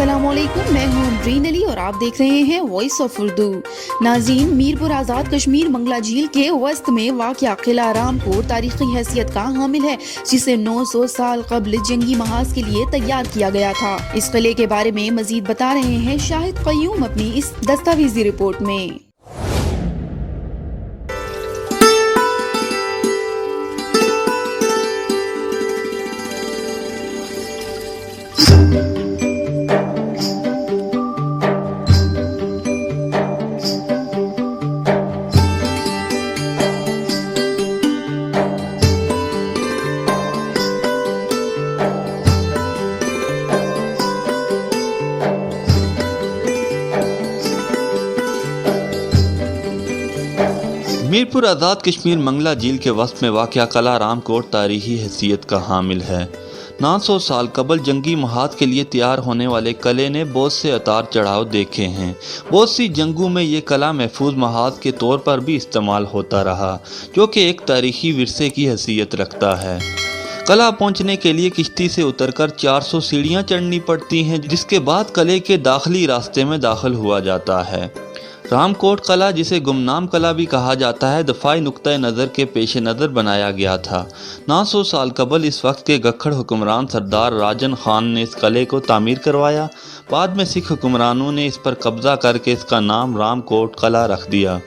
अस्सलाम वालेकुम, मैं हूँ ड्रीन अली और आप देख रहे हैं वॉइस ऑफ उर्दू। नाज़रीन, मीरपुर आज़ाद कश्मीर मंगला झील के वस्त में वाक़या किला रामकोट तारीख़ी हैसियत का हामिल है, जिसे 900 साल कबल जंगी महाज के लिए तैयार किया गया था। इस किले के बारे में मज़ीद बता रहे हैं शाहिद क़य्यूम अपनी इस दस्तावेज़ी रिपोर्ट में। मीरपुर आज़ाद कश्मीर मंगला झील के वस्त में वाक़या किला रामकोट तारीख़ी हैसियत का हामिल है। 900 साल कबल जंगी महाज के लिए तैयार होने वाले किले ने बहुत से उतार चढ़ाव देखे हैं। बहुत सी जंगों में ये किला महफूज महाज के तौर पर भी इस्तेमाल होता रहा, जो कि एक तारीख़ी विरसे की हैसियत रखता है। किला पहुंचने के लिए किश्ती से उतरकर 400 सीढ़ियां चढ़नी पड़ती हैं, जिसके बाद किले के दाखिली रास्ते में दाखिल हुआ जाता है। रामकोट किला, जिसे गुमनाम किला भी कहा जाता है, दफाई नुक्ता नज़र के पेश नज़र बनाया गया था। 900 साल कबल इस वक्त के गखड़ हुक्मरान सरदार राजन खान ने इस किले को तामीर करवाया। बाद में सिख हुक्मरानों ने इस पर कब्जा करके इसका नाम रामकोट किला रख दिया।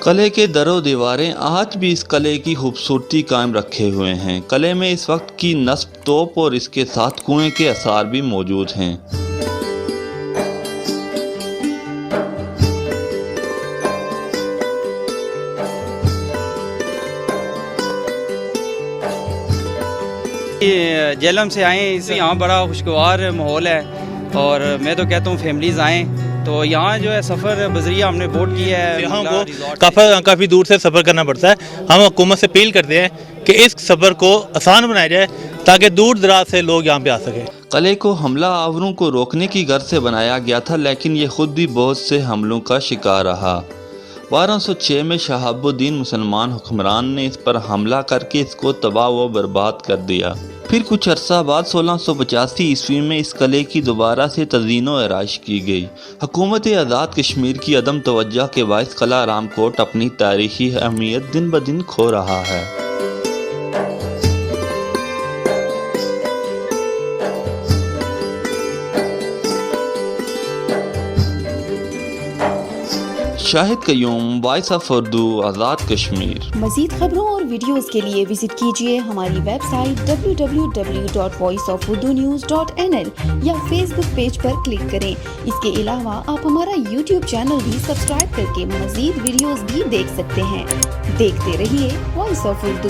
किले के दरो दीवारें आज भी इस किले की खूबसूरती कायम रखे हुए हैं। किले में इस वक्त की नस्ब तोप और इसके साथ कुएं के आसार भी मौजूद हैं। जेलम से आए, इससे यहाँ बड़ा खुशगवार माहौल है और मैं तो कहता हूँ फैमिलीज़ आएँ। तो यहाँ जो है सफ़र बजरिया हमने बोट किया है। यहाँ को काफ़ी दूर से सफ़र करना पड़ता है। हम हुकूमत से अपील करते हैं कि इस सफ़र को आसान बनाया जाए ताकि दूर दराज से लोग यहाँ पे आ सकें। किले को हमला आवरों को रोकने की गर्ज से बनाया गया था, लेकिन ये खुद भी बहुत से हमलों का शिकार रहा। 1206 में शहाबुद्दीन मुसलमान हुक्मरान ने इस पर हमला करके इसको तबाह व बर्बाद कर दिया। फिर कुछ अरसा बाद 1685 ईस्वी में इस किले की दोबारा से तज़ीन व आराइश की गई। हुकूमत आज़ाद कश्मीर की अदम तवज्जो के बाइस किला रामकोट अपनी तारीख़ी अहमियत दिन ब दिन खो रहा है। Shahid Qayyum, voice of Urdu, Azad Kashmir. मज़ीद खबरों और वीडियोज़ के लिए विजिट कीजिए हमारी वेबसाइट www.voiceofurdunews.nl या फेसबुक पेज पर क्लिक करें। इसके अलावा आप हमारा यूट्यूब चैनल भी सब्सक्राइब करके मज़ीद वीडियोज़ भी देख सकते हैं। देखते रहिए वॉइस ऑफ उर्दू।